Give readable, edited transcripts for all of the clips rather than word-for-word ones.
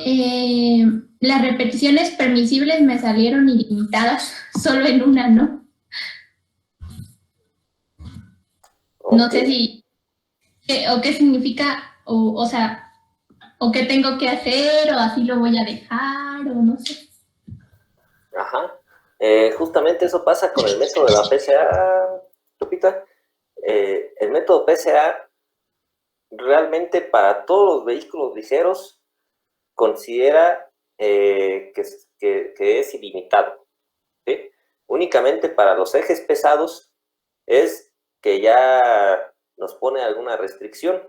eh, las repeticiones permisibles me salieron ilimitadas, solo en una, ¿no? No sé si, o qué significa, o sea, o qué tengo que hacer, o así lo voy a dejar, o no sé. Ajá. Justamente eso pasa con el método de la PSA, Lupita. El método PSA realmente para todos los vehículos ligeros considera que es ilimitado, ¿sí? Únicamente para los ejes pesados es que ya nos pone alguna restricción.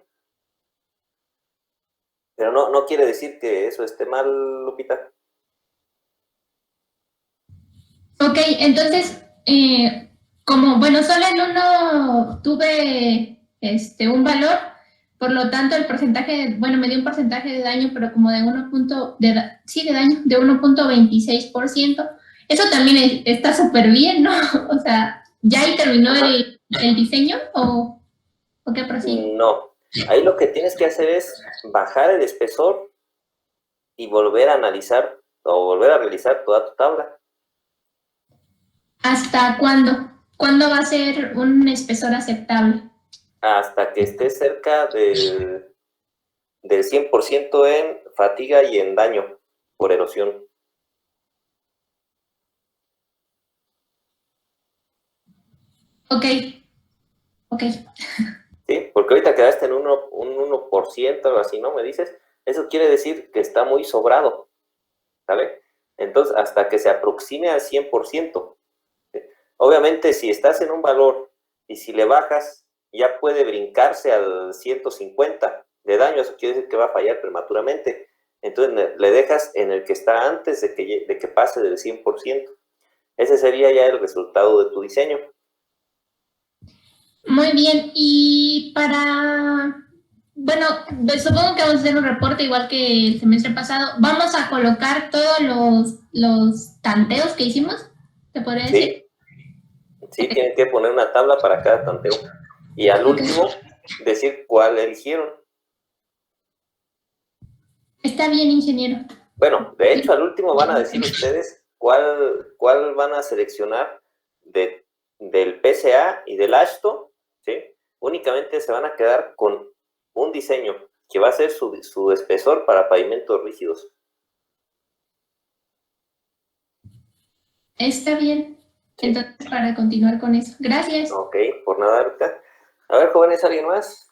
Pero no quiere decir que eso esté mal, Lupita. Ok, entonces, como, bueno, solo en uno tuve un valor, por lo tanto el porcentaje, bueno, me dio un porcentaje de daño, pero como de 1 punto, sí, de daño, de 1.26%. Eso también está súper bien, ¿no? O sea, ¿ya ahí terminó el diseño o qué prosigue? No, ahí lo que tienes que hacer es bajar el espesor y volver a analizar o volver a realizar toda tu tabla. ¿Hasta cuándo? ¿Cuándo va a ser un espesor aceptable? Hasta que estés cerca del 100% en fatiga y en daño por erosión. Ok, ok. ¿Sí? Porque ahorita quedaste en un 1%, algo así, ¿no? Me dices. Eso quiere decir que está muy sobrado, ¿sale? Entonces, hasta que se aproxime al 100%. ¿Sí? Obviamente, si estás en un valor y si le bajas, ya puede brincarse al 150 de daño. Eso quiere decir que va a fallar prematuramente. Entonces, le dejas en el que está antes de que pase del 100%. Ese sería ya el resultado de tu diseño. Muy bien, y bueno, supongo que vamos a hacer un reporte igual que el semestre pasado. Vamos a colocar todos los tanteos que hicimos, ¿te podría decir? Sí, sí, tienen que poner una tabla para cada tanteo. Y al Ok. último, decir cuál eligieron. Está bien, ingeniero. Bueno, de hecho, al último van a decir ustedes cuál van a seleccionar del PSA y del ASHTO, ¿sí? Únicamente se van a quedar con un diseño que va a ser su espesor para pavimentos rígidos. Está bien. ¿Sí? Entonces, para continuar con eso. Gracias. Ok, por nada, ahorita. A ver, jóvenes, ¿alguien más?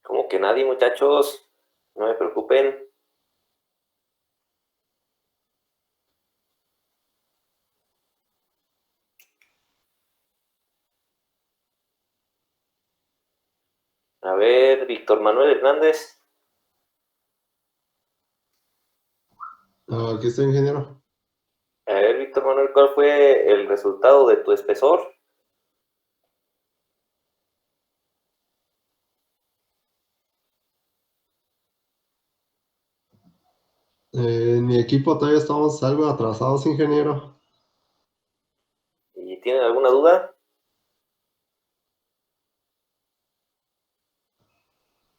Como que nadie, muchachos. No me preocupen. A ver, Víctor Manuel Hernández. Aquí está, ingeniero. A ver, Víctor Manuel, ¿cuál fue el resultado de tu espesor? En mi equipo todavía estamos algo atrasados, ingeniero. ¿Y tienen alguna duda?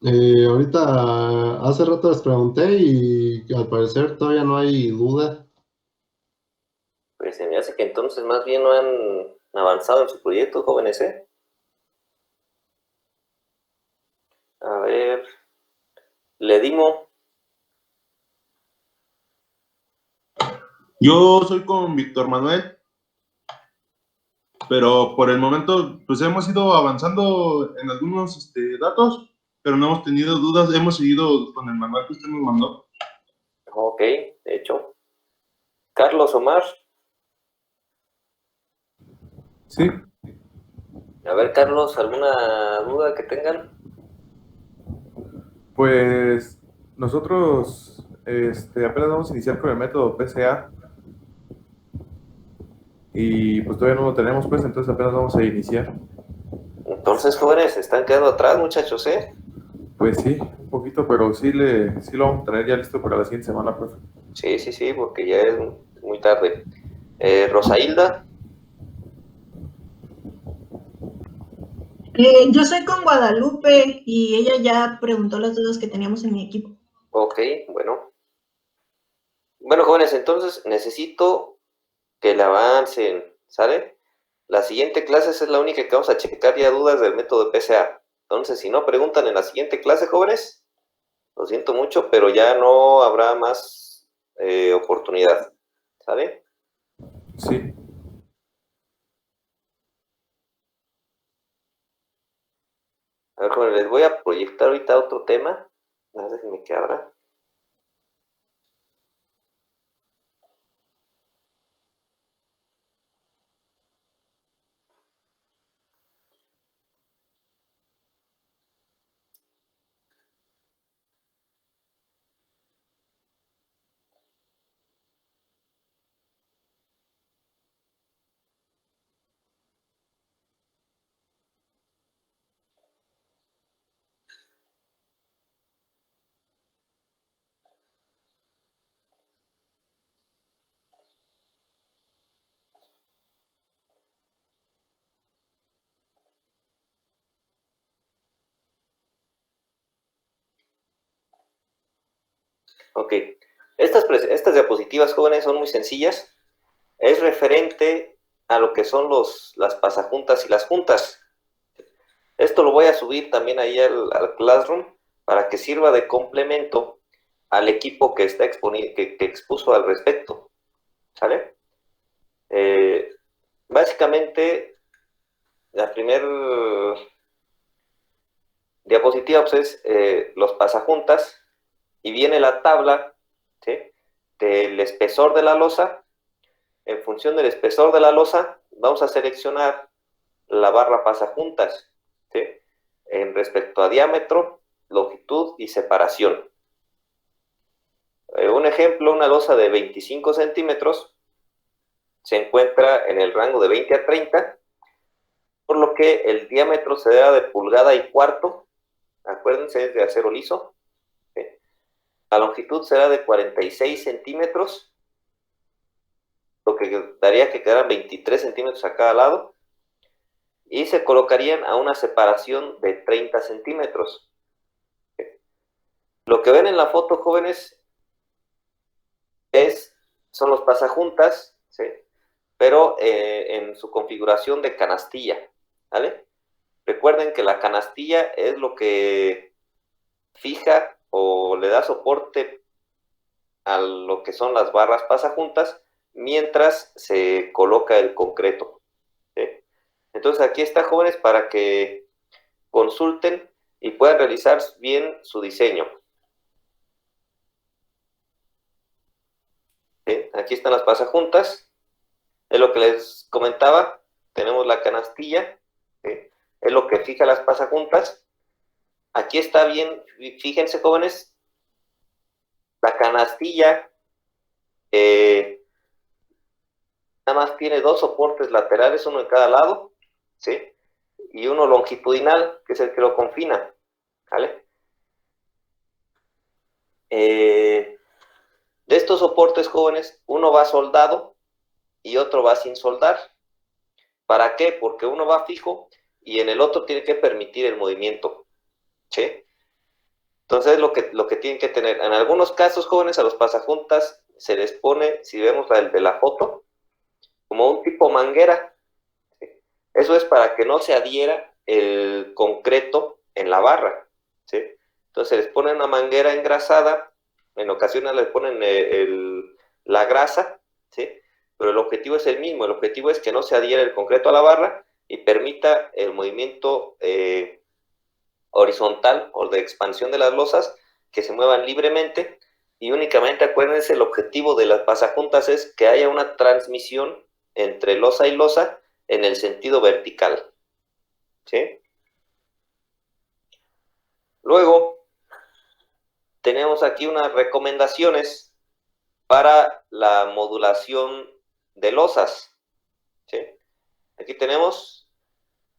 Ahorita, hace rato les pregunté y al parecer todavía no hay duda. Pues se me hace que entonces más bien no han avanzado en su proyecto, jóvenes, ¿eh? A ver, le dimos. Yo soy con Víctor Manuel, pero por el momento pues hemos ido avanzando en algunos datos, pero no hemos tenido dudas, hemos seguido con el manual que usted nos mandó. Ok, de hecho. Carlos Omar. Sí. A ver, Carlos, ¿alguna duda que tengan? Pues nosotros apenas vamos a iniciar con el método PCA y pues todavía no lo tenemos, pues entonces apenas vamos a iniciar. Entonces, jóvenes, se están quedando atrás, muchachos, ¿eh? Pues sí, un poquito, pero sí lo vamos a tener ya listo para la siguiente semana, profe. Sí, porque ya es muy tarde. Rosa Hilda. Yo soy con Guadalupe y ella ya preguntó las dudas que teníamos en mi equipo. Ok, bueno. Bueno, jóvenes, entonces necesito que le avancen, ¿sale? La siguiente clase es la única que vamos a checar ya dudas del método de PSA. Entonces, si no preguntan en la siguiente clase, jóvenes, lo siento mucho, pero ya no habrá más oportunidad, ¿sale? Sí. A ver, jóvenes, les voy a proyectar ahorita otro tema. Déjenme que abra. Ok. Estas diapositivas, jóvenes, son muy sencillas. Es referente a lo que son las pasajuntas y las juntas. Esto lo voy a subir también ahí al Classroom para que sirva de complemento al equipo que está que expuso al respecto. ¿Sale? Básicamente, la primera diapositiva pues, es los pasajuntas y viene la tabla, ¿sí?, del espesor de la losa. En función del espesor de la losa, vamos a seleccionar la barra pasajuntas, ¿sí?, en respecto a diámetro, longitud y separación. Un ejemplo, una losa de 25 centímetros se encuentra en el rango de 20 a 30, por lo que el diámetro será de pulgada y cuarto, acuérdense, es de acero liso, ¿sí? La longitud será de 46 centímetros, lo que daría que quedaran 23 centímetros a cada lado, y se colocarían a una separación de 30 centímetros. ¿Sí? Lo que ven en la foto, jóvenes, son los pasajuntas, ¿sí?, pero en su configuración de canastilla, ¿vale? Recuerden que la canastilla es lo que fija o le da soporte a lo que son las barras pasajuntas mientras se coloca el concreto, ¿sí? Entonces aquí está, jóvenes, para que consulten y puedan realizar bien su diseño. ¿Sí? Aquí están las pasajuntas. Es lo que les comentaba. Tenemos la canastilla, ¿sí?, es lo que fija las pasajuntas. Aquí está bien, fíjense, jóvenes, la canastilla nada más tiene dos soportes laterales, uno en cada lado, ¿sí?, y uno longitudinal, que es el que lo confina, ¿vale? De estos soportes, jóvenes, uno va soldado y otro va sin soldar. ¿Para qué? Porque uno va fijo y en el otro tiene que permitir el movimiento, ¿sí? Entonces, lo que tienen que tener, en algunos casos, jóvenes, a los pasajuntas se les pone, si vemos el de la foto, como un tipo manguera, ¿sí? Eso es para que no se adhiera el concreto en la barra, ¿sí? Entonces, se les pone una manguera engrasada, en ocasiones les ponen la grasa, ¿sí?, pero el objetivo es el mismo. El objetivo es que no se adhiera el concreto a la barra y permita el movimiento horizontal o de expansión de las losas, que se muevan libremente. Y únicamente, acuérdense, el objetivo de las pasajuntas es que haya una transmisión entre losa y losa en el sentido vertical, ¿sí? Luego tenemos aquí unas recomendaciones para la modulación de losas, ¿sí? Aquí tenemos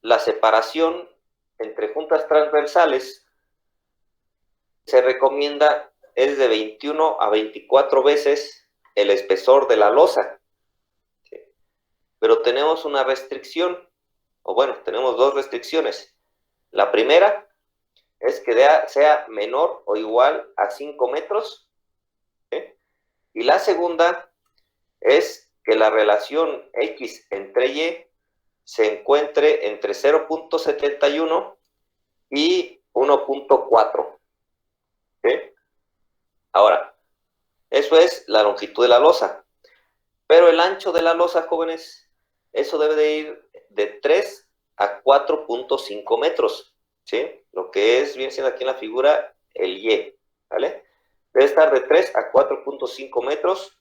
la separación entre juntas transversales. Se recomienda es de 21 a 24 veces el espesor de la losa, ¿sí? Pero tenemos una restricción, o bueno, tenemos dos restricciones. La primera es que sea menor o igual a 5 metros. ¿Sí? Y la segunda es que la relación X entre Y se encuentre entre 0.71 y 1.4. ¿Sí? Ahora, eso es la longitud de la losa. Pero el ancho de la losa, jóvenes, eso debe de ir de 3 a 4.5 metros. ¿Sí? Lo que es, bien siendo aquí en la figura, el Y. ¿Vale? Debe estar de 3 a 4.5 metros.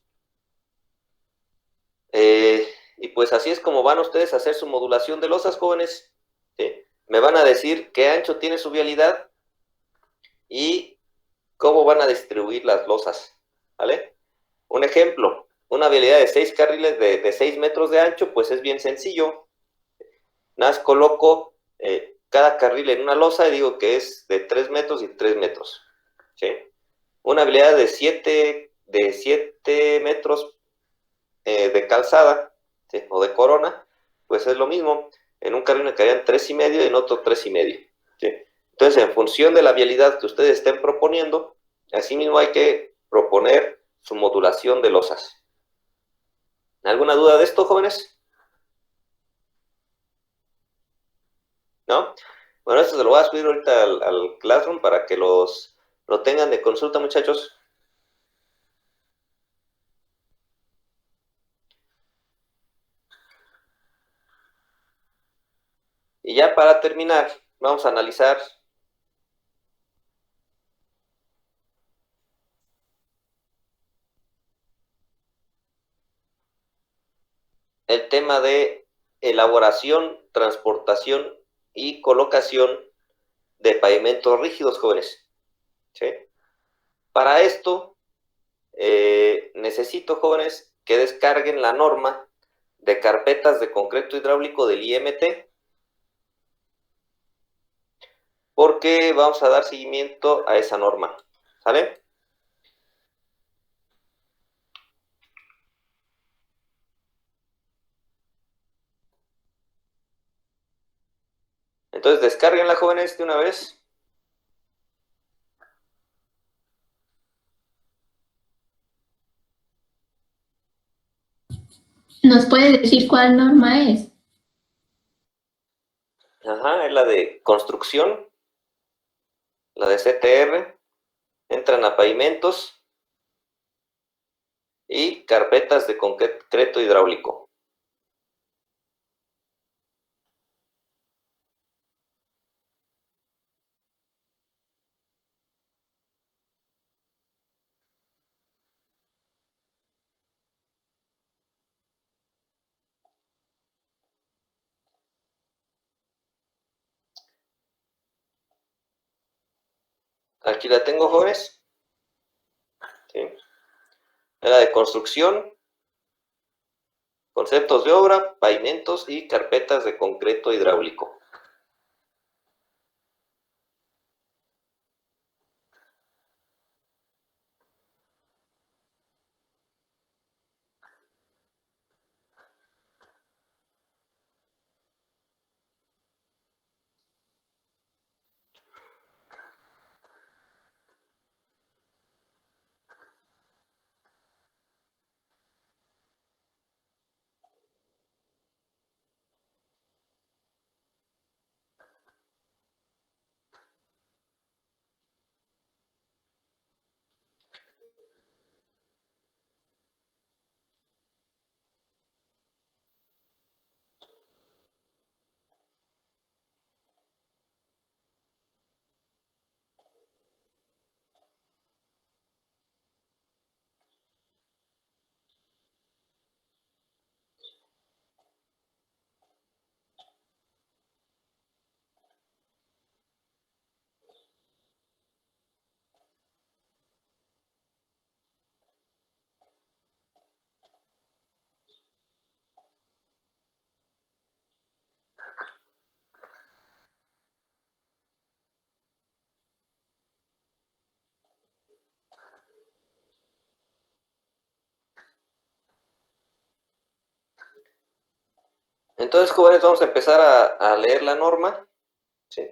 Y pues así es como van ustedes a hacer su modulación de losas, jóvenes. ¿Sí? Me van a decir qué ancho tiene su vialidad y cómo van a distribuir las losas. ¿Vale? Un ejemplo, una vialidad de 6 carriles de 6 metros de ancho, pues es bien sencillo. Nada más coloco cada carril en una losa y digo que es de 3 metros y 3 metros. ¿Sí? Una vialidad de 7 metros de calzada, ¿sí? O de corona, pues es lo mismo. En un carril me caerían 3,5 y en otro 3,5. ¿Sí? Entonces, en función de la vialidad que ustedes estén proponiendo, asimismo hay que proponer su modulación de losas. ¿Alguna duda de esto, jóvenes? ¿No? Bueno, esto se lo voy a subir ahorita al Classroom para que lo tengan de consulta, muchachos. Y ya para terminar, vamos a analizar el tema de elaboración, transportación y colocación de pavimentos rígidos, jóvenes. ¿Sí? Para esto, necesito, jóvenes, que descarguen la norma de carpetas de concreto hidráulico del IMT, porque vamos a dar seguimiento a esa norma. ¿Sale? Entonces, descárguenla, jóvenes, de una vez. ¿Nos puede decir cuál norma es? Ajá, es la de construcción, la de CTR. Entran a pavimentos y carpetas de concreto hidráulico. Aquí la tengo, jóvenes. ¿Sí? Es la de construcción, conceptos de obra, pavimentos y carpetas de concreto hidráulico. Entonces, jóvenes, vamos a empezar a leer la norma. ¿Sí?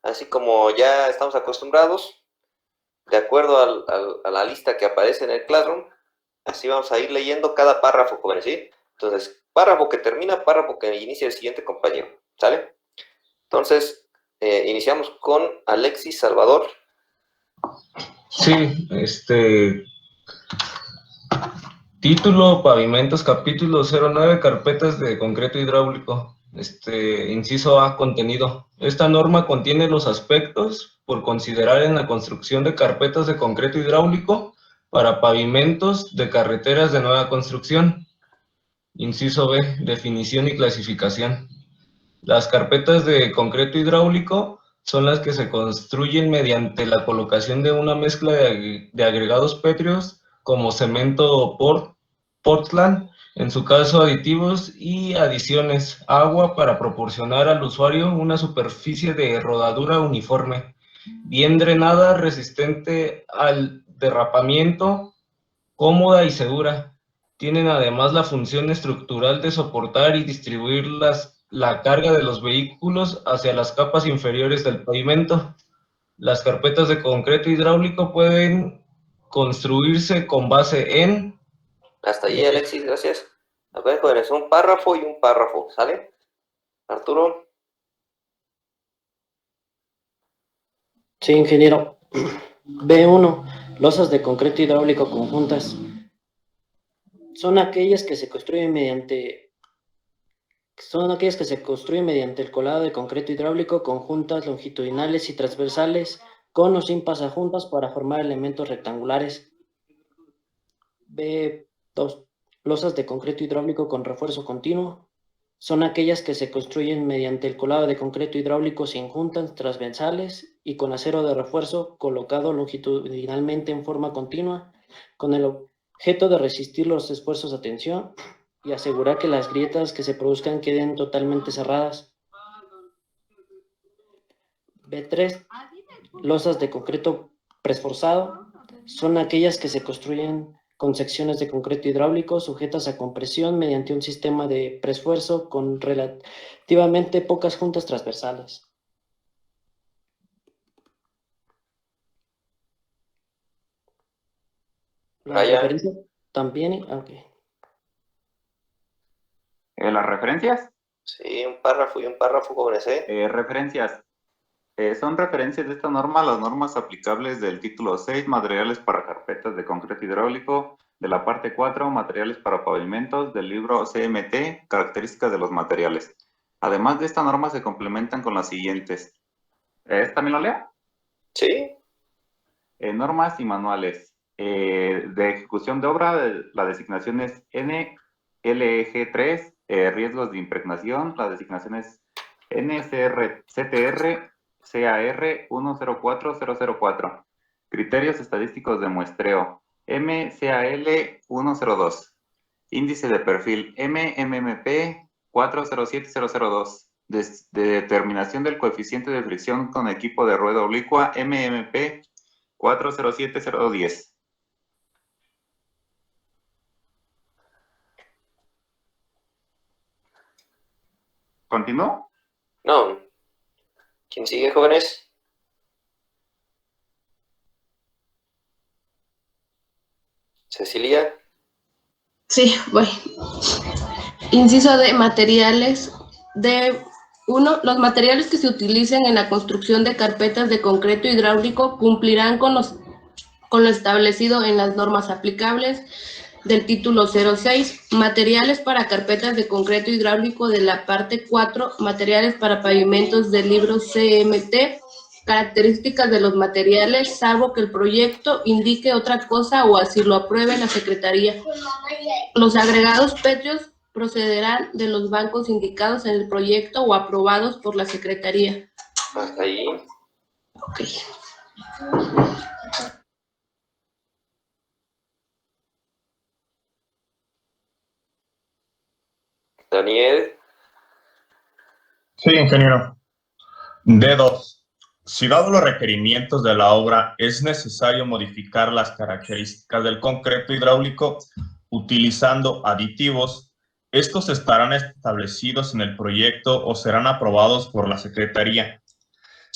así como ya estamos acostumbrados, de acuerdo a la lista que aparece en el Classroom, así vamos a ir leyendo cada párrafo, jóvenes, ¿sí? Entonces, párrafo que termina, párrafo que inicia el siguiente compañero, ¿sale? Entonces, iniciamos con Alexis Salvador. Sí, título, pavimentos, capítulo 09, carpetas de concreto hidráulico. Inciso A, contenido. Esta norma contiene los aspectos por considerar en la construcción de carpetas de concreto hidráulico para pavimentos de carreteras de nueva construcción. Inciso B, definición y clasificación. Las carpetas de concreto hidráulico son las que se construyen mediante la colocación de una mezcla de agregados pétreos como cemento Portland, en su caso aditivos y adiciones, agua para proporcionar al usuario una superficie de rodadura uniforme, bien drenada, resistente al derrapamiento, cómoda y segura. Tienen además la función estructural de soportar y distribuir la carga de los vehículos hacia las capas inferiores del pavimento. Las carpetas de concreto hidráulico pueden construirse con base en... Hasta ahí, Alexis, gracias. A ver, jóvenes, un párrafo y un párrafo, ¿sale? Arturo. Sí, ingeniero. B1. Losas de concreto hidráulico conjuntas. Son aquellas que se construyen mediante el colado de concreto hidráulico conjuntas longitudinales y transversales con o sin pasajuntas para formar elementos rectangulares. B2. Losas de concreto hidráulico con refuerzo continuo. Son aquellas que se construyen mediante el colado de concreto hidráulico sin juntas transversales y con acero de refuerzo colocado longitudinalmente en forma continua, con el objeto de resistir los esfuerzos de tensión y asegurar que las grietas que se produzcan queden totalmente cerradas. B3. Losas de concreto preesforzado. Son aquellas que se construyen con secciones de concreto hidráulico sujetas a compresión mediante un sistema de preesfuerzo con relativamente pocas juntas transversales. La referencia también, ok. ¿Las referencias? Sí, un párrafo y un párrafo, jóvenes, Referencias. Son referencias de esta norma a las normas aplicables del título 6, materiales para carpetas de concreto hidráulico, de la parte 4, materiales para pavimentos, del libro CMT, características de los materiales. Además de esta norma se complementan con las siguientes. ¿También lo leo? Sí. Normas y manuales. De ejecución de obra, la designación es NLEG3, riesgos de impregnación, la designación es NCTR, CAR 104004. Criterios estadísticos de muestreo, MCAL 102. Índice de perfil, MMP 407002. De determinación del coeficiente de fricción con equipo de rueda oblicua, MMP 407010. ¿Continúo? No. ¿Quién sigue, jóvenes? Cecilia. Sí, voy. Inciso de materiales. Los materiales que se utilicen en la construcción de carpetas de concreto hidráulico cumplirán con lo establecido en las normas aplicables del título 06, materiales para carpetas de concreto hidráulico de la parte 4, materiales para pavimentos del libro CMT, características de los materiales, salvo que el proyecto indique otra cosa o así lo apruebe la Secretaría. Los agregados pétreos procederán de los bancos indicados en el proyecto o aprobados por la Secretaría. Hasta ahí. Ok. Daniel. Sí, ingeniero. D2. Si dado los requerimientos de la obra es necesario modificar las características del concreto hidráulico utilizando aditivos, estos estarán establecidos en el proyecto o serán aprobados por la Secretaría.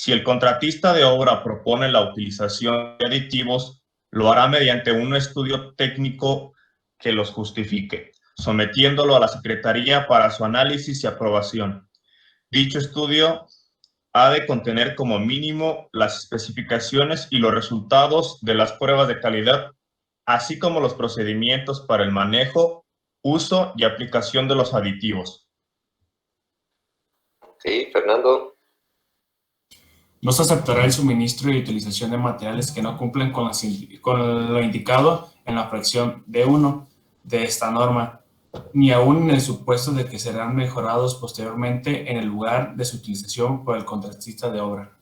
Si el contratista de obra propone la utilización de aditivos, lo hará mediante un estudio técnico que los justifique, sometiéndolo a la Secretaría para su análisis y aprobación. Dicho estudio ha de contener como mínimo las especificaciones y los resultados de las pruebas de calidad, así como los procedimientos para el manejo, uso y aplicación de los aditivos. Sí, Fernando. No se aceptará el suministro y utilización de materiales que no cumplen con lo indicado en la fracción D1 de esta norma, ni aún en el supuesto de que serán mejorados posteriormente en el lugar de su utilización por el contratista de obra.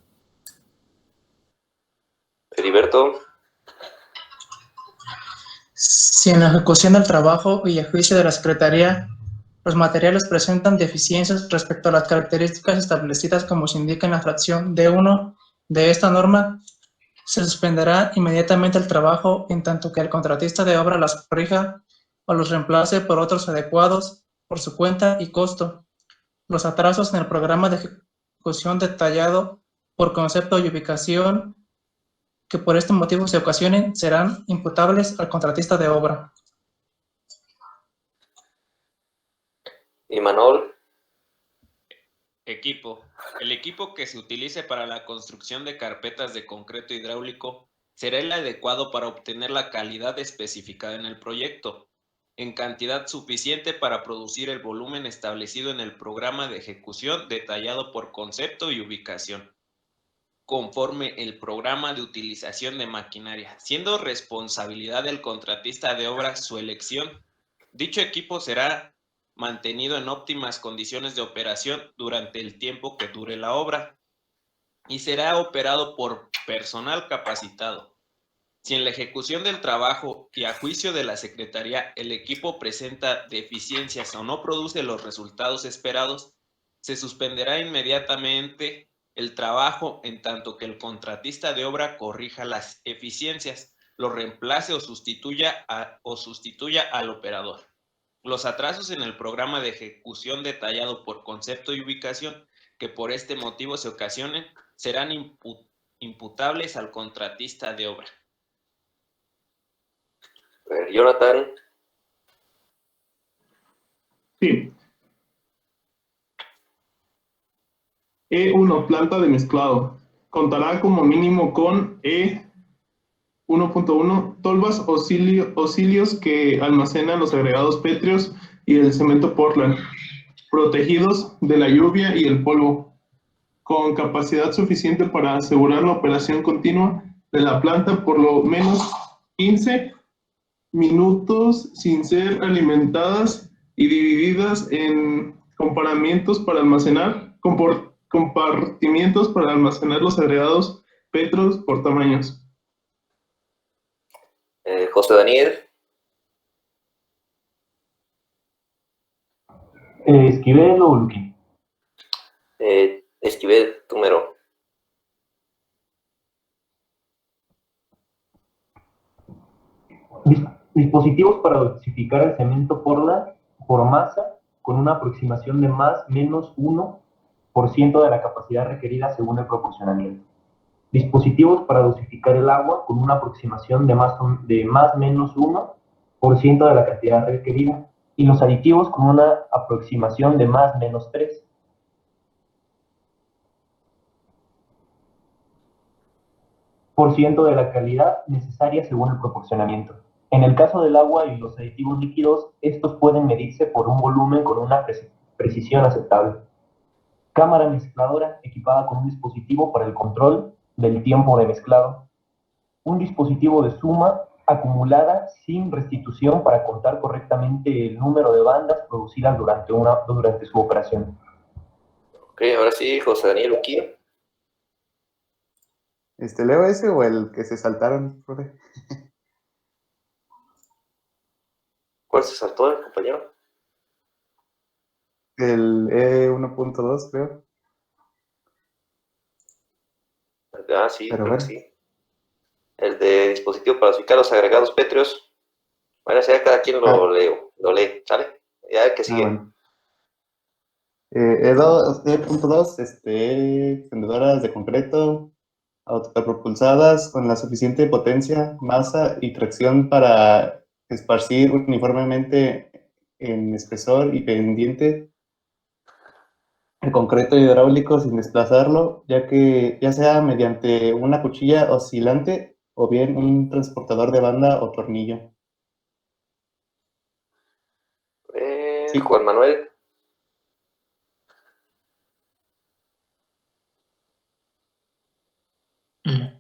Heriberto. Si en la ejecución del trabajo y a juicio de la Secretaría los materiales presentan deficiencias respecto a las características establecidas como se indica en la fracción D1 de esta norma, se suspenderá inmediatamente el trabajo en tanto que el contratista de obra las corrija o los reemplace por otros adecuados por su cuenta y costo. Los atrasos en el programa de ejecución detallado por concepto y ubicación que por este motivo se ocasionen serán imputables al contratista de obra. Imanol. Equipo. El equipo que se utilice para la construcción de carpetas de concreto hidráulico será el adecuado para obtener la calidad especificada en el proyecto, en cantidad suficiente para producir el volumen establecido en el programa de ejecución detallado por concepto y ubicación, conforme el programa de utilización de maquinaria, siendo responsabilidad del contratista de obra su elección. Dicho equipo será mantenido en óptimas condiciones de operación durante el tiempo que dure la obra y será operado por personal capacitado. Si en la ejecución del trabajo y a juicio de la Secretaría el equipo presenta deficiencias o no produce los resultados esperados, se suspenderá inmediatamente el trabajo en tanto que el contratista de obra corrija las deficiencias, lo reemplace o sustituya al operador. Los atrasos en el programa de ejecución detallado por concepto y ubicación que por este motivo se ocasionen serán imputables al contratista de obra. Jonathan. Sí. E1, planta de mezclado. Contará como mínimo con E1.1, tolvas o cilios que almacenan los agregados pétreos y el cemento Portland, protegidos de la lluvia y el polvo, con capacidad suficiente para asegurar la operación continua de la planta por lo menos 15 minutos sin ser alimentadas y divididas en compartimientos para almacenar los agregados pétreos por tamaños. José Daniel. Esquivel o Luque. Esquivel, número. Dispositivos para dosificar el cemento Portland por masa con una aproximación de más-menos 1% de la capacidad requerida según el proporcionamiento. Dispositivos para dosificar el agua con una aproximación de más-menos 1% de la cantidad requerida. Y los aditivos con una aproximación de más-menos 3% de la calidad necesaria según el proporcionamiento. En el caso del agua y los aditivos líquidos, estos pueden medirse por un volumen con una precisión aceptable. Cámara mezcladora equipada con un dispositivo para el control del tiempo de mezclado. Un dispositivo de suma acumulada sin restitución para contar correctamente el número de bandas producidas durante su operación. Ok, ahora sí, José Daniel Uquín. ¿Leo ese o el que se saltaron, profe? ¿Cuál se saltó, compañero? El E1.2, creo. Ah, sí, pero creo bueno. que sí. El de dispositivo para dosificar los agregados pétreos. Bueno, ya cada quien lo lee, ¿sale? Ya el que sigue. Bueno. E.2, tendedoras de concreto autopropulsadas con la suficiente potencia, masa y tracción para esparcir uniformemente en espesor y pendiente el concreto hidráulico sin desplazarlo, ya sea mediante una cuchilla oscilante o bien un transportador de banda o tornillo. Sí. Juan Manuel.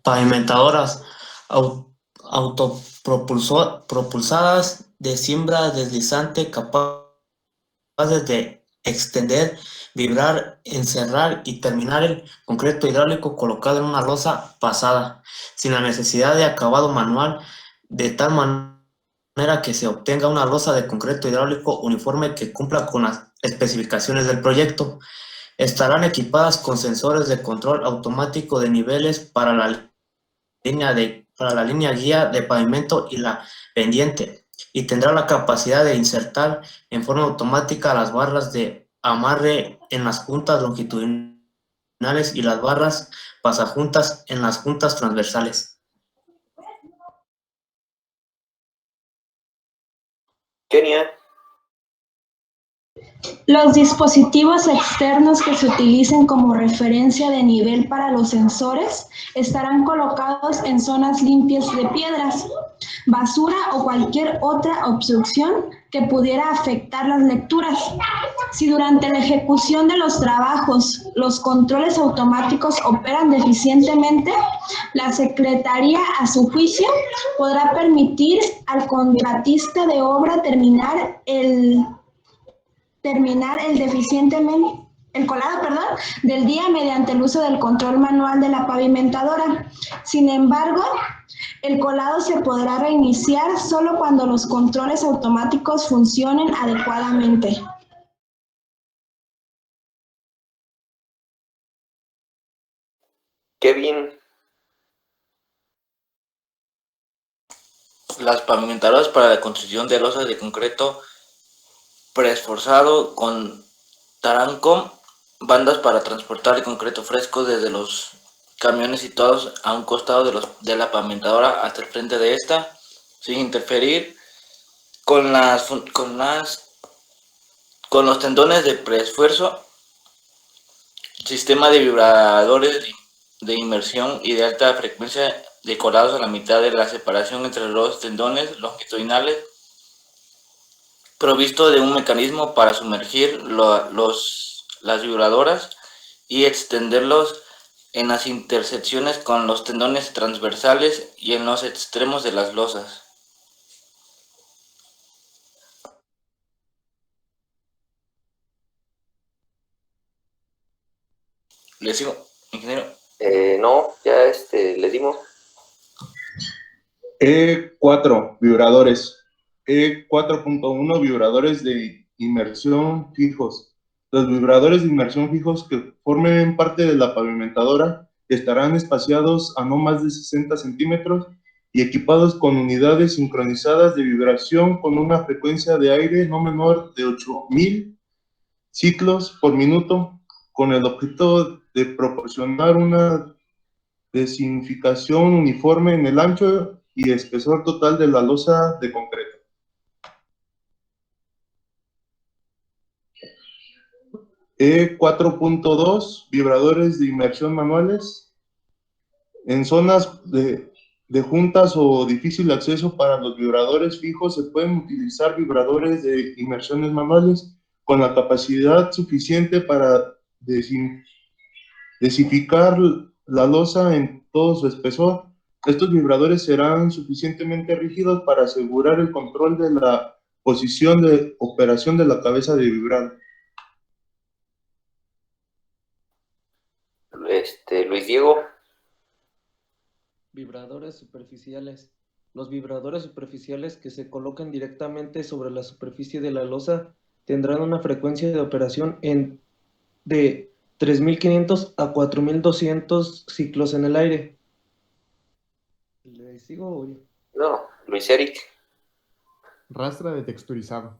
Pavimentadoras autopropulsadas de cimbra deslizante capaces de extender, vibrar, encerrar y terminar el concreto hidráulico colocado en una losa pasada, sin la necesidad de acabado manual, de tal manera que se obtenga una losa de concreto hidráulico uniforme que cumpla con las especificaciones del proyecto. Estarán equipadas con sensores de control automático de niveles para la línea guía de pavimento y la pendiente, y tendrá la capacidad de insertar en forma automática las barras de amarre en las juntas longitudinales y las barras pasajuntas en las juntas transversales. Kenia. Los dispositivos externos que se utilicen como referencia de nivel para los sensores estarán colocados en zonas limpias de piedras, basura o cualquier otra obstrucción que pudiera afectar las lecturas. Si durante la ejecución de los trabajos los controles automáticos operan deficientemente, la Secretaría, a su juicio, podrá permitir al contratista de obra terminar el colado del día mediante el uso del control manual de la pavimentadora. Sin embargo, el colado se podrá reiniciar solo cuando los controles automáticos funcionen adecuadamente. Kevin. Las pavimentadoras para la construcción de losas de concreto preesforzado contarán con bandas para transportar el concreto fresco desde los camiones situados a un costado de la pavimentadora hasta el frente de esta, sin interferir con los tendones de preesfuerzo, sistema de vibradores de inmersión y de alta frecuencia decorados a la mitad de la separación entre los tendones longitudinales, provisto de un mecanismo para sumergir las vibradoras y extenderlos en las intersecciones con los tendones transversales y en los extremos de las losas. ¿Le sigo, ingeniero? No, ya le dimos. E4, vibradores. E4.1, vibradores de inmersión fijos. Los vibradores de inmersión fijos que formen parte de la pavimentadora estarán espaciados a no más de 60 centímetros y equipados con unidades sincronizadas de vibración con una frecuencia de aire no menor de 8.000 ciclos por minuto, con el objeto de proporcionar una designificación uniforme en el ancho y espesor total de la losa de concreto. E4.2, vibradores de inmersión manuales. En zonas de juntas o difícil acceso para los vibradores fijos se pueden utilizar vibradores de inmersiones manuales con la capacidad suficiente para desificar la losa en todo su espesor. Estos vibradores serán suficientemente rígidos para asegurar el control de la posición de operación de la cabeza de vibrado. Luis Diego. Vibradores superficiales. Los vibradores superficiales que se colocan directamente sobre la superficie de la losa tendrán una frecuencia de operación de 3.500 a 4.200 ciclos en el aire. ¿Le sigo? No, Luis Eric. Rastra de texturizado.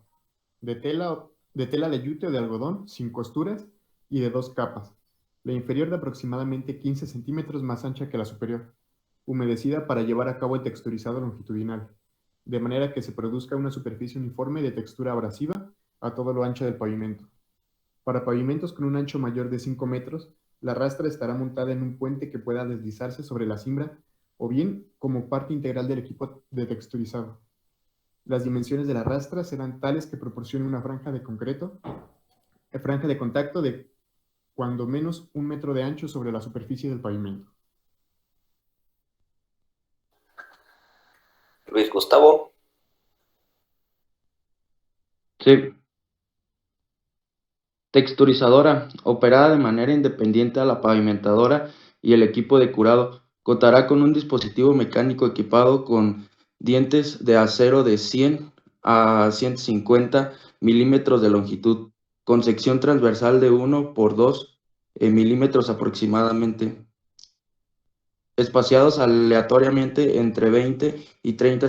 De tela de tela de yute o de algodón, sin costuras y de 2 capas. La inferior de aproximadamente 15 centímetros más ancha que la superior, humedecida para llevar a cabo el texturizado longitudinal, de manera que se produzca una superficie uniforme de textura abrasiva a todo lo ancho del pavimento. Para pavimentos con un ancho mayor de 5 metros, la rastra estará montada en un puente que pueda deslizarse sobre la cimbra o bien como parte integral del equipo de texturizado. Las dimensiones de la rastra serán tales que proporcionen una franja de contacto de cuando menos 1 metro de ancho sobre la superficie del pavimento. Luis Gustavo. Sí. Texturizadora, operada de manera independiente a la pavimentadora y el equipo de curado, contará con un dispositivo mecánico equipado con dientes de acero de 100 a 150 milímetros de longitud, con sección transversal de 1 por 2 milímetros aproximadamente, espaciados aleatoriamente entre 20 y 30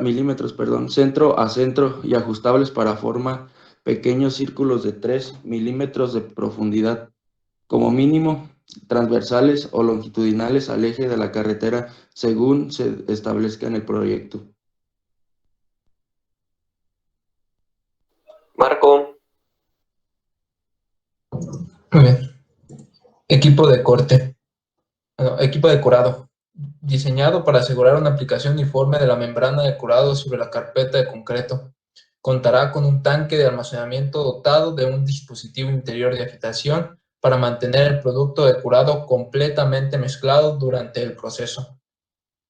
milímetros, centro a centro y ajustables para formar pequeños círculos de 3 milímetros de profundidad, como mínimo transversales o longitudinales al eje de la carretera según se establezca en el proyecto. Marco. Muy bien. Equipo de corte. Equipo de curado. Diseñado para asegurar una aplicación uniforme de la membrana de curado sobre la carpeta de concreto. Contará con un tanque de almacenamiento dotado de un dispositivo interior de agitación para mantener el producto de curado completamente mezclado durante el proceso.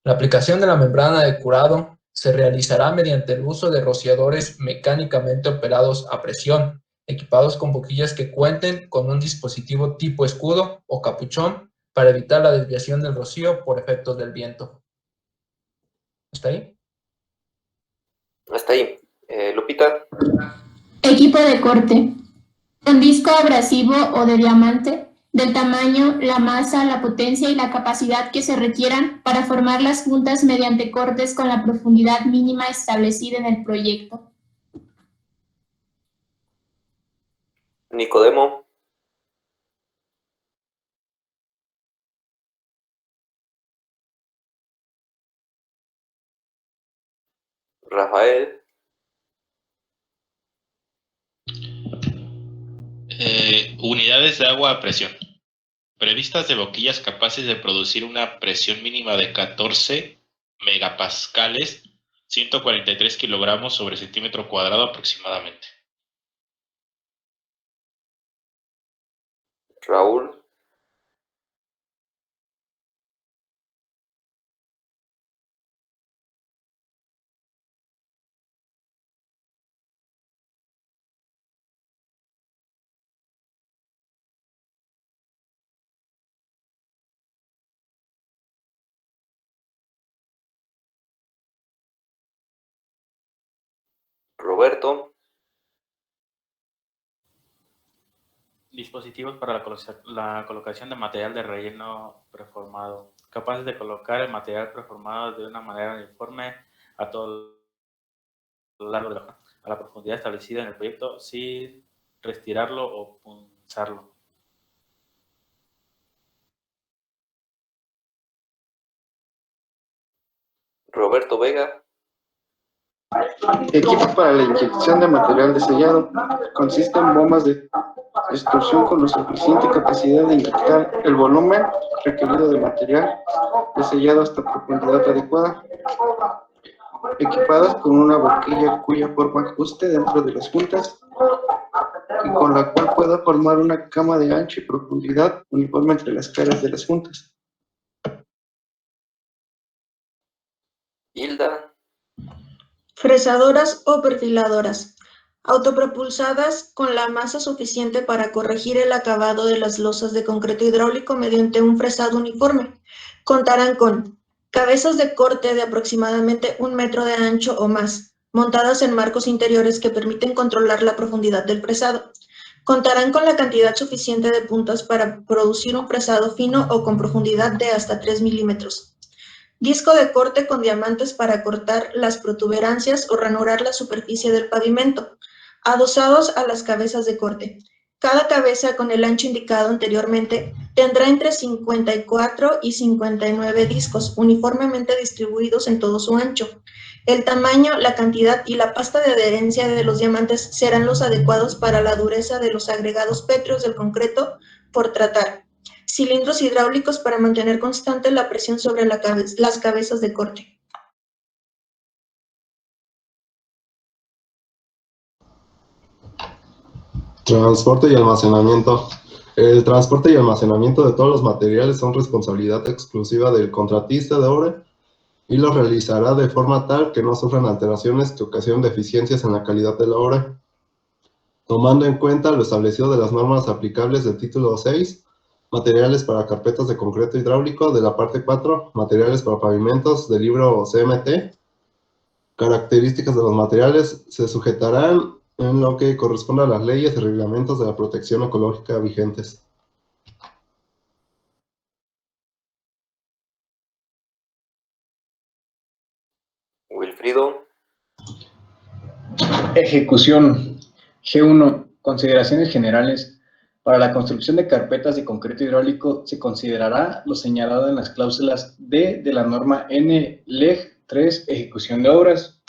La aplicación de la membrana de curado se realizará mediante el uso de rociadores mecánicamente operados a presión, equipados con boquillas que cuenten con un dispositivo tipo escudo o capuchón para evitar la desviación del rocío por efectos del viento. ¿Está ahí? Hasta ahí. Lupita. Equipo de corte. Con disco abrasivo o de diamante, del tamaño, la masa, la potencia y la capacidad que se requieran para formar las juntas mediante cortes con la profundidad mínima establecida en el proyecto. Nicodemo. Rafael. Unidades de agua a presión. Previstas de boquillas capaces de producir una presión mínima de 14 megapascales, 143 kilogramos sobre centímetro cuadrado aproximadamente. Raúl. Roberto. Dispositivos para la colocación de material de relleno preformado, capaces de colocar el material preformado de una manera uniforme a todo lo largo de a la profundidad establecida en el proyecto sin retirarlo o punzarlo. Roberto Vega. Equipo para la inyección de material de sellado. Consiste en bombas de extrusión con la suficiente capacidad de inyectar el volumen requerido de material de sellado hasta profundidad adecuada, equipadas con una boquilla cuya forma ajuste dentro de las juntas y con la cual pueda formar una cama de ancho y profundidad uniforme entre las caras de las juntas. Hilda. Fresadoras o perfiladoras, autopropulsadas con la masa suficiente para corregir el acabado de las losas de concreto hidráulico mediante un fresado uniforme. Contarán con cabezas de corte de aproximadamente 1 metro de ancho o más, montadas en marcos interiores que permiten controlar la profundidad del fresado. Contarán con la cantidad suficiente de puntas para producir un fresado fino o con profundidad de hasta 3 milímetros. disco de corte con diamantes para cortar las protuberancias o ranurar la superficie del pavimento, adosados a las cabezas de corte. Cada cabeza con el ancho indicado anteriormente tendrá entre 54 y 59 discos uniformemente distribuidos en todo su ancho. El tamaño, la cantidad y la pasta de adherencia de los diamantes serán los adecuados para la dureza de los agregados pétreos del concreto por tratar. Cilindros hidráulicos para mantener constante la presión sobre las cabezas de corte. Transporte y almacenamiento. El transporte y almacenamiento de todos los materiales son responsabilidad exclusiva del contratista de obra y lo realizará de forma tal que no sufran alteraciones que ocasionen deficiencias en la calidad de la obra, tomando en cuenta lo establecido de las normas aplicables del título 6, materiales para carpetas de concreto hidráulico, de la parte 4, materiales para pavimentos del libro CMT. Características de los materiales se sujetarán en lo que corresponda a las leyes y reglamentos de la protección ecológica vigentes. Wilfrido. Ejecución. G1. Consideraciones generales. Para la construcción de carpetas de concreto hidráulico se considerará lo señalado en las cláusulas D de la norma N-Leg 3, ejecución de obras.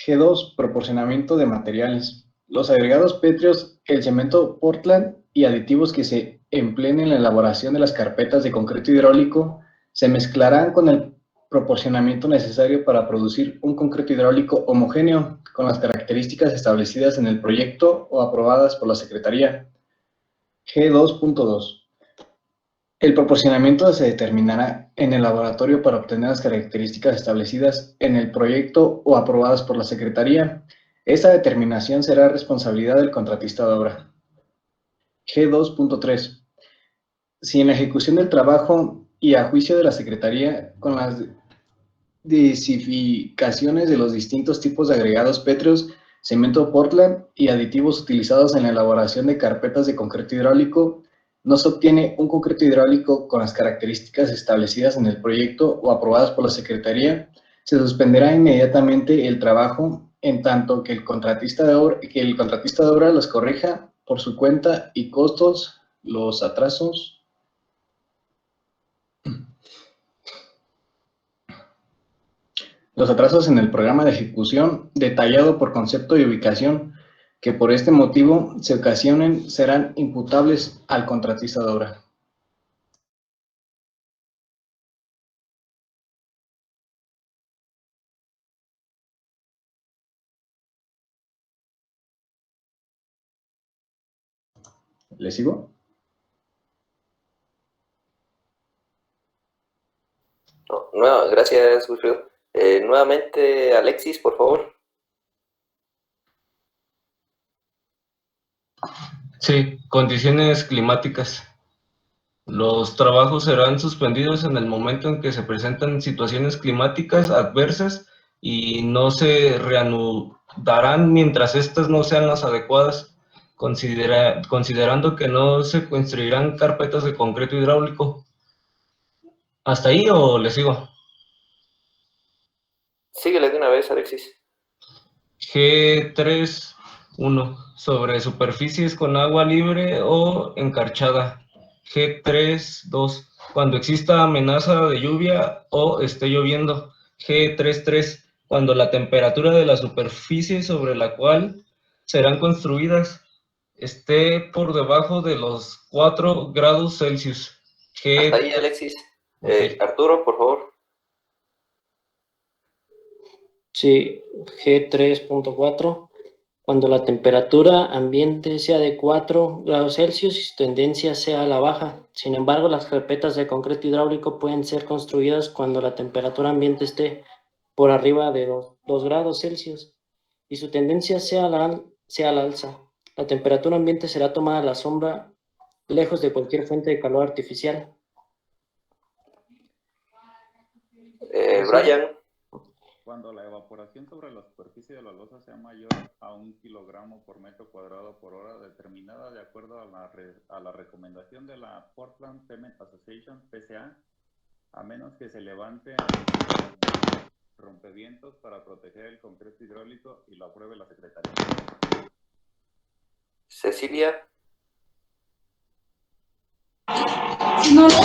G2. Proporcionamiento de materiales. Los agregados pétreos, el cemento Portland y aditivos que se empleen en la elaboración de las carpetas de concreto hidráulico se mezclarán con el proporcionamiento necesario para producir un concreto hidráulico homogéneo con las características establecidas en el proyecto o aprobadas por la Secretaría. G2.2. El proporcionamiento se determinará en el laboratorio para obtener las características establecidas en el proyecto o aprobadas por la Secretaría. Esta determinación será responsabilidad del contratista de obra. G2.3. Si en la ejecución del trabajo y a juicio de la Secretaría, con las desificaciones de los distintos tipos de agregados pétreos, cemento Portland y aditivos utilizados en la elaboración de carpetas de concreto hidráulico, no se obtiene un concreto hidráulico con las características establecidas en el proyecto o aprobadas por la Secretaría, se suspenderá inmediatamente el trabajo en tanto que el contratista de obra los corrija por su cuenta y costos los atrasos en el programa de ejecución detallado por concepto y ubicación que por este motivo se ocasionen serán imputables al contratista de obra. ¿Le sigo? No, gracias, Wilfrido. Nuevamente, Alexis, por favor. Sí, condiciones climáticas. Los trabajos serán suspendidos en el momento en que se presentan situaciones climáticas adversas y no se reanudarán mientras estas no sean las adecuadas, considerando que no se construirán carpetas de concreto hidráulico. ¿Hasta ahí o le sigo? Síguele de una vez, Alexis. G3.1. Sobre superficies con agua libre o encarchada. G3.2. Cuando exista amenaza de lluvia o esté lloviendo. G3.3. Cuando la temperatura de la superficie sobre la cual serán construidas esté por debajo de los 4 grados Celsius. Hasta ahí, Alexis. Arturo, por favor. Sí, G3.4. Cuando la temperatura ambiente sea de 4 grados Celsius y su tendencia sea a la baja. Sin embargo, las carpetas de concreto hidráulico pueden ser construidas cuando la temperatura ambiente esté por arriba de 2 grados Celsius y su tendencia sea a la alza. La temperatura ambiente será tomada a la sombra, lejos de cualquier fuente de calor artificial. Brian. Cuando la evaporación sobre la superficie de la losa sea mayor a 1 kilogramo por metro cuadrado por hora, determinada de acuerdo a la recomendación de la Portland Cement Association, PCA, a menos que se levante rompevientos para proteger el concreto hidráulico y lo apruebe la Secretaría. Cecilia. No, es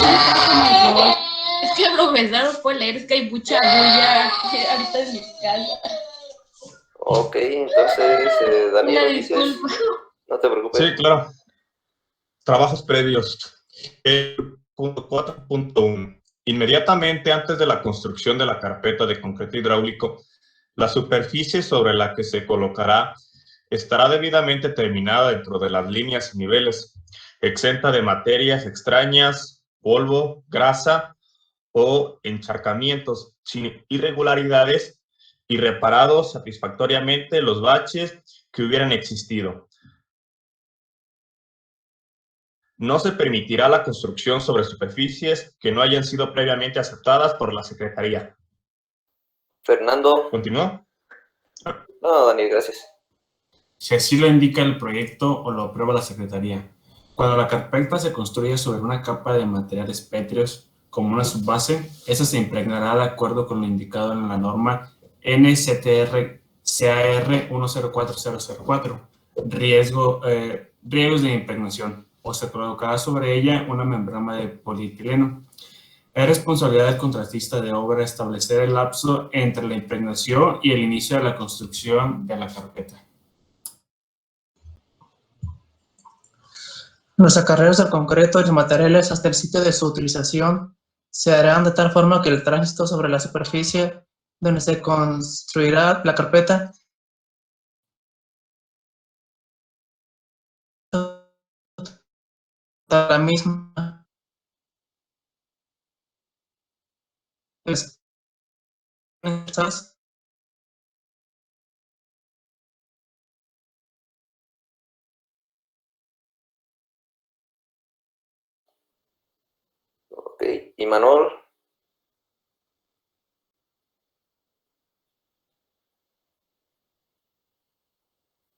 que el profesor no puede leer, es que hay mucha bulla ahorita en mi casa. Ok, entonces, Daniel, Una Ulises, disculpa. no te preocupes. Sí, claro. Trabajos previos. 4.1. Inmediatamente antes de la construcción de la carpeta de concreto hidráulico, la superficie sobre la que se colocará estará debidamente terminada dentro de las líneas y niveles, exenta de materias extrañas, polvo, grasa o encharcamientos, sin irregularidades y reparados satisfactoriamente los baches que hubieran existido. No se permitirá la construcción sobre superficies que no hayan sido previamente aceptadas por la Secretaría. Fernando. ¿Continúa? No, Daniel, gracias. Si así lo indica el proyecto o lo aprueba la Secretaría. Cuando la carpeta se construye sobre una capa de materiales pétreos como una subbase, esa se impregnará de acuerdo con lo indicado en la norma NCTR CAR 104004, riesgos de impregnación, o se colocará sobre ella una membrana de polietileno. Es responsabilidad del contratista de obra establecer el lapso entre la impregnación y el inicio de la construcción de la carpeta. Los acarreos del concreto y los materiales hasta el sitio de su utilización se harán de tal forma que el tránsito sobre la superficie donde se construirá la carpeta la misma Ok, ¿y Manuel?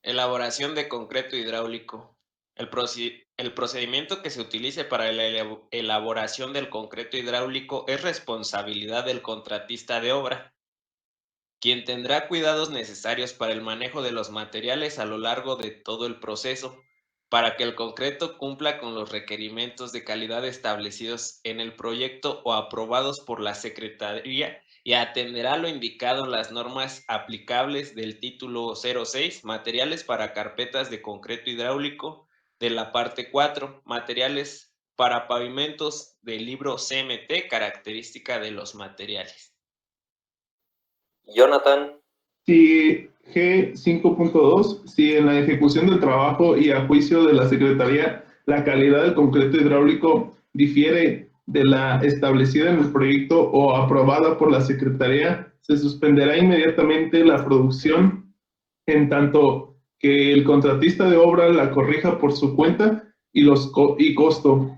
Elaboración de concreto hidráulico. El procedimiento que se utilice para la elaboración del concreto hidráulico es responsabilidad del contratista de obra, quien tendrá cuidados necesarios para el manejo de los materiales a lo largo de todo el proceso, para que el concreto cumpla con los requerimientos de calidad establecidos en el proyecto o aprobados por la Secretaría, y atenderá lo indicado en las normas aplicables del título 06, materiales para carpetas de concreto hidráulico, de la parte 4, materiales para pavimentos del libro CMT, característica de los materiales. Jonathan. Si G5.2, si en la ejecución del trabajo y a juicio de la Secretaría la calidad del concreto hidráulico difiere de la establecida en el proyecto o aprobada por la Secretaría, se suspenderá inmediatamente la producción en tanto que el contratista de obra la corrija por su cuenta y costo.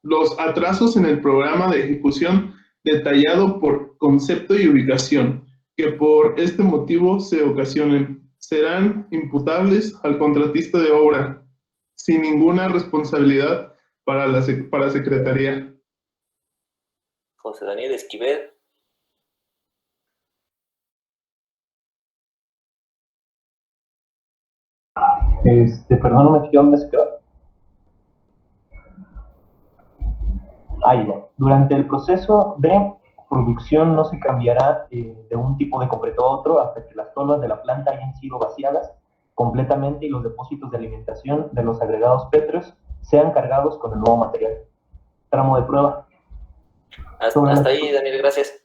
Los atrasos en el programa de ejecución detallado por concepto y ubicación que por este motivo se ocasionen serán imputables al contratista de obra sin ninguna responsabilidad para Secretaría. José Daniel Esquivel. Perdóname, ¿dónde se quedó? Ahí va. Durante el proceso de producción no se cambiará de un tipo de concreto a otro hasta que las tolvas de la planta hayan sido vaciadas completamente y los depósitos de alimentación de los agregados pétreos sean cargados con el nuevo material. Tramo de prueba. Hasta ahí, Daniel, gracias.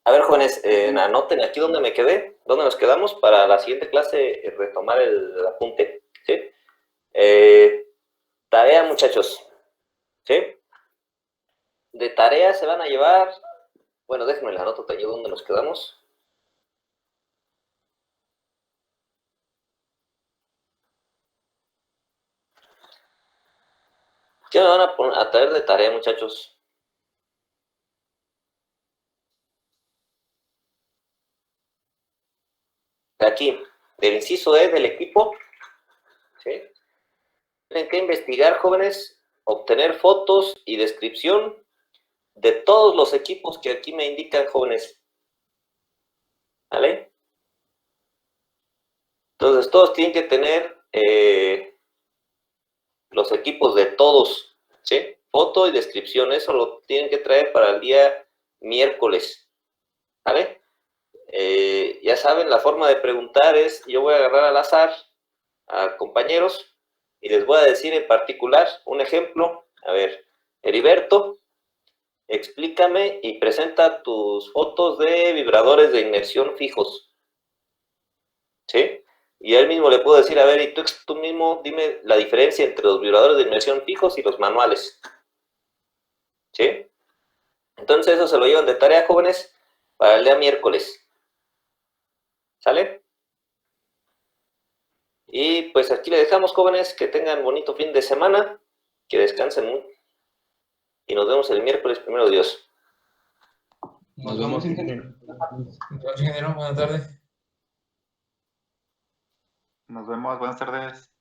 A ver, jóvenes, anoten aquí donde me quedé, donde nos quedamos para la siguiente clase retomar el apunte, ¿sí? Tarea, muchachos, ¿sí? De tarea se van a llevar, bueno, déjenme la anoto taller donde nos quedamos. ¿Qué me van a traer de tarea, muchachos? De aquí, del inciso E del equipo, ¿sí? Tienen que investigar, jóvenes, obtener fotos y descripción de todos los equipos que aquí me indican, jóvenes. ¿Vale? Entonces, todos tienen que tener los equipos de todos, ¿sí? Foto y descripción, eso lo tienen que traer para el día miércoles, ¿vale? Ya saben, la forma de preguntar es, yo voy a agarrar al azar a compañeros y les voy a decir en particular un ejemplo. A ver, Heriberto, explícame y presenta tus fotos de vibradores de inmersión fijos, ¿sí? Y a él mismo le puedo decir, a ver, y tú mismo dime la diferencia entre los vibradores de inmersión fijos y los manuales, ¿sí? Entonces eso se lo llevan de tarea, jóvenes, para el día miércoles. ¿Sale? Y pues aquí le dejamos, jóvenes, que tengan bonito fin de semana, que descansen mucho. Y nos vemos el miércoles, primero Dios. Nos vemos, ingeniero. Buenas tardes. Nos vemos, buenas tardes.